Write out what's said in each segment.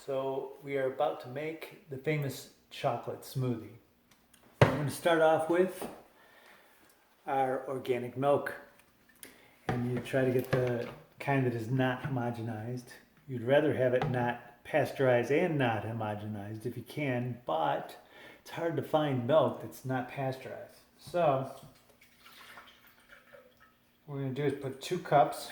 So we are about to make the famous chocolate smoothie. I'm going to start off with our organic milk. And you try to get the kind that is not homogenized. You'd rather have it not pasteurized and not homogenized if you can, but it's hard to find milk that's not pasteurized. So what we're going to do is put 2 cups.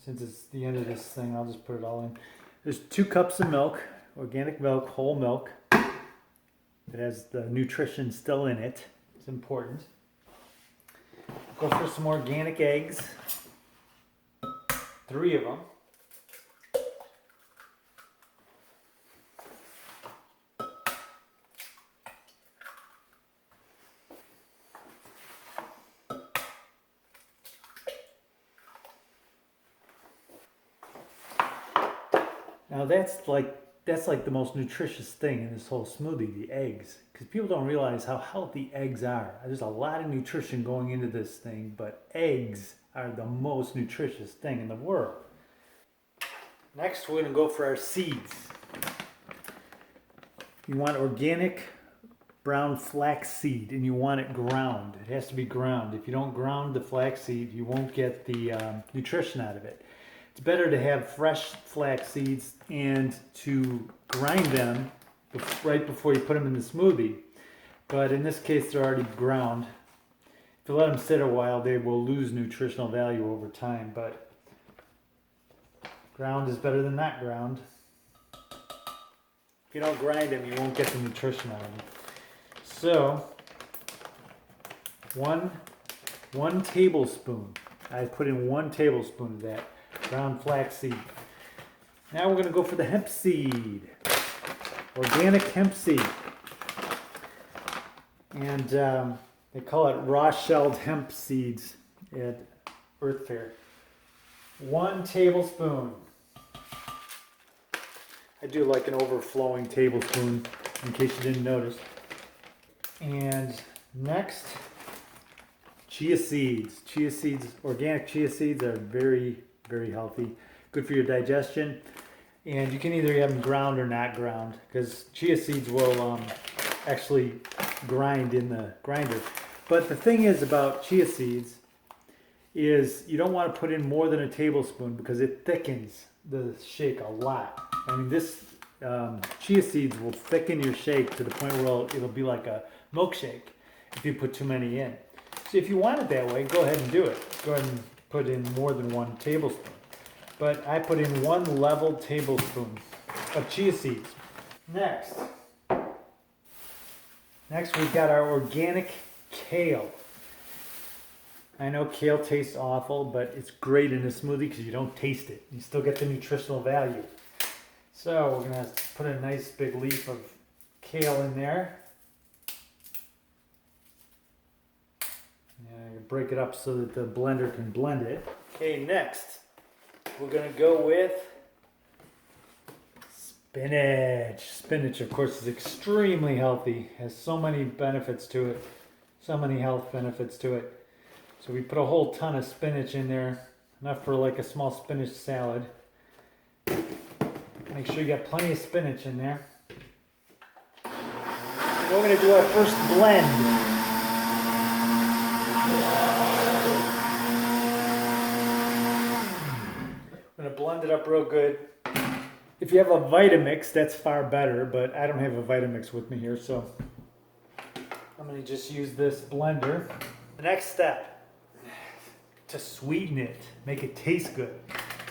Since it's the end of this thing, I'll just put it all in. There's 2 cups of milk, organic milk, whole milk. It has the nutrition still in it. It's important. Go for some organic eggs. 3 of them. Now that's like the most nutritious thing in this whole smoothie, the eggs. Because people don't realize how healthy eggs are. There's a lot of nutrition going into this thing, but eggs are the most nutritious thing in the world. Next, we're going to go for our seeds. You want organic brown flax seed, and you want it ground. It has to be ground. If you don't ground the flax seed, you won't get the nutrition out of it. It's better to have fresh flax seeds and to grind them right before you put them in the smoothie. But in this case, they're already ground. If you let them sit a while, they will lose nutritional value over time. But ground is better than not ground. If you don't grind them, you won't get the nutrition out of them. So, one tablespoon. I put in 1 tablespoon of that ground flax seed. Now we're going to go for the hemp seed. Organic hemp seed. And they call it raw shelled hemp seeds at Earth Fair. 1 tablespoon. I do like an overflowing tablespoon in case you didn't notice. And next, chia seeds. Chia seeds, organic chia seeds are very, very healthy. Good for your digestion. And you can either have them ground or not ground, because chia seeds will actually grind in the grinder. But the thing is about chia seeds is you don't want to put in more than a tablespoon because it thickens the shake a lot. I mean, this chia seeds will thicken your shake to the point where it'll be like a milkshake if you put too many in. So if you want it that way, go ahead and do it. Go ahead and put in more than 1 tablespoon. But I put in 1 level tablespoon of chia seeds. Next we've got our organic kale. I know kale tastes awful, but it's great in a smoothie because you don't taste it. You still get the nutritional value. So we're going to put a nice big leaf of kale in there. And break it up so that the blender can blend it. Okay, next we're going to go with spinach. Spinach, of course, is extremely healthy. Has so many benefits to it. So many health benefits to it. So we put a whole ton of spinach in there. Enough for like a small spinach salad. Make sure you got plenty of spinach in there. And we're going to do our first blend. I'm going to blend it up real good. If you have a Vitamix, that's far better, but I don't have a Vitamix with me here, so I'm going to just use this blender. The next step, to sweeten it, make it taste good.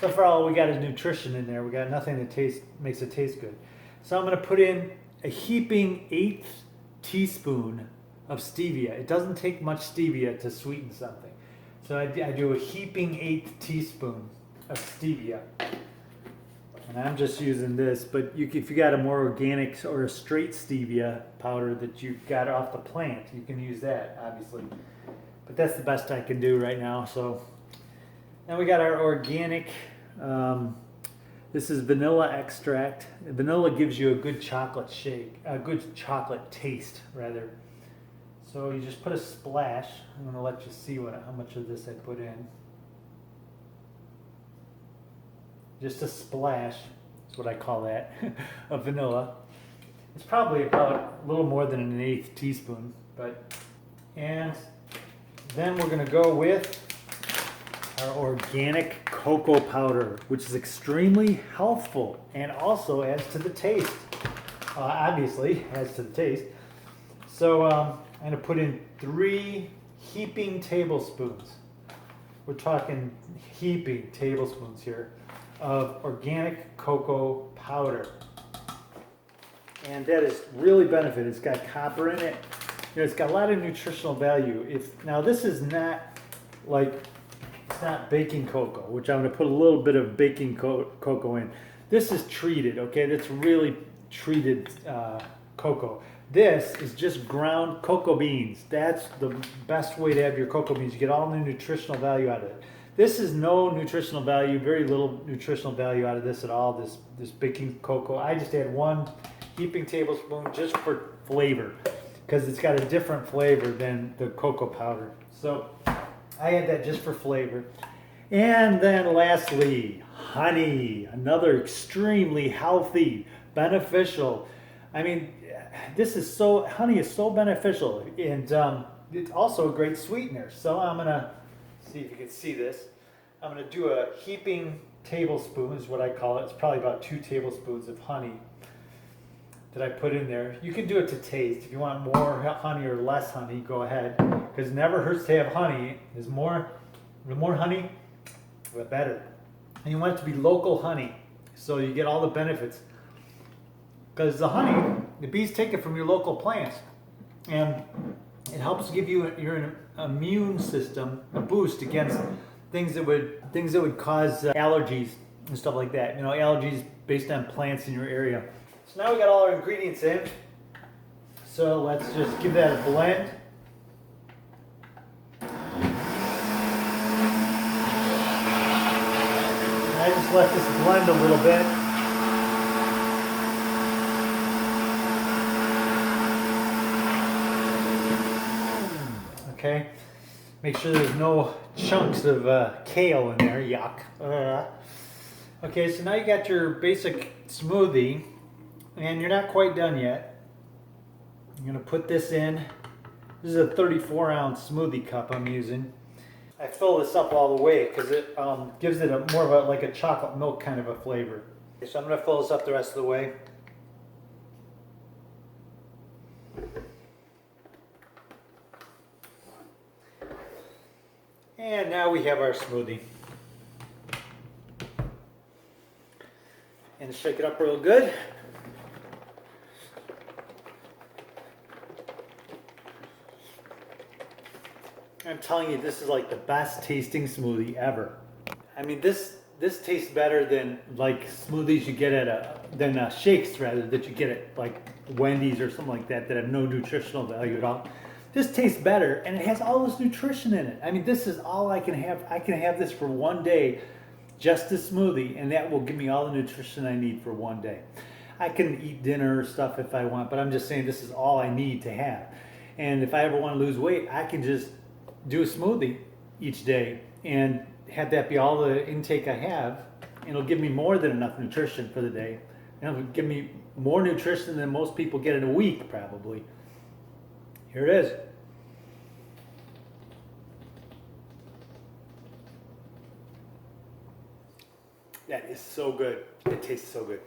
So far all we got is nutrition in there. We got nothing that makes it taste good. So I'm going to put in a heaping 1/8 teaspoon of stevia. It doesn't take much stevia to sweeten something. So I do a heaping 1/8 teaspoon of stevia. And I'm just using this, but if you got a more organic or a straight stevia powder that you got off the plant, you can use that, obviously. But that's the best I can do right now. So now we got our organic, this is vanilla extract. Vanilla gives you a good chocolate shake, a good chocolate taste, rather. So you just put a splash. I'm going to let you see how much of this I put in. just a splash, that's what I call that, of vanilla. It's probably about a little more than an 1/8 teaspoon, and then we're gonna go with our organic cocoa powder, which is extremely healthful and also adds to the taste. Obviously, adds to the taste. So I'm gonna put in 3 heaping tablespoons. We're talking heaping tablespoons here of organic cocoa powder. And that is really benefit. It's got copper in it. You know, it's got a lot of nutritional value. Now this is not like, it's not baking cocoa, which I'm going to put a little bit of baking cocoa in. This is treated, okay? That's really treated cocoa. This is just ground cocoa beans. That's the best way to have your cocoa beans. You get all the nutritional value out of it. This is no nutritional value, very little nutritional value out of this at all, this baking cocoa. I just add 1 heaping tablespoon just for flavor, because it's got a different flavor than the cocoa powder. So I add that just for flavor. And then lastly, honey, another extremely healthy, beneficial. I mean, honey is so beneficial, and it's also a great sweetener. So I'm gonna see if you can see this. I'm gonna do a heaping tablespoon is what I call it. It's probably about 2 tablespoons of honey that I put in there. You can do it to taste. If you want more honey or less honey, go ahead, because it never hurts to have honey. The more honey, the better. And you want it to be local honey, so you get all the benefits. Because the honey, the bees take it from your local plants, and it helps give you your immune system a boost against things that would cause allergies and stuff like that. You know, allergies based on plants in your area. So now we got all our ingredients in. So let's just give that a blend. And I just let this blend a little bit. Okay. Make sure there's no chunks of kale in there. Yuck. Okay, so now you got your basic smoothie. And you're not quite done yet. I'm going to put this in. This is a 34-ounce smoothie cup I'm using. I fill this up all the way because it gives it more of like a chocolate milk kind of a flavor. Okay, so I'm going to fill this up the rest of the way. And now we have our smoothie. And shake it up real good. I'm telling you, this is like the best tasting smoothie ever. I mean, this tastes better than like smoothies you get at shakes rather that you get at like Wendy's or something like that have no nutritional value at all. This tastes better, and it has all this nutrition in it. I mean, this is all I can have. I can have this for one day, just a smoothie, and that will give me all the nutrition I need for one day. I can eat dinner or stuff if I want, but I'm just saying this is all I need to have. And if I ever want to lose weight, I can just do a smoothie each day and have that be all the intake I have, and it'll give me more than enough nutrition for the day. And it'll give me more nutrition than most people get in a week, probably. Here it is. That is so good. It tastes so good.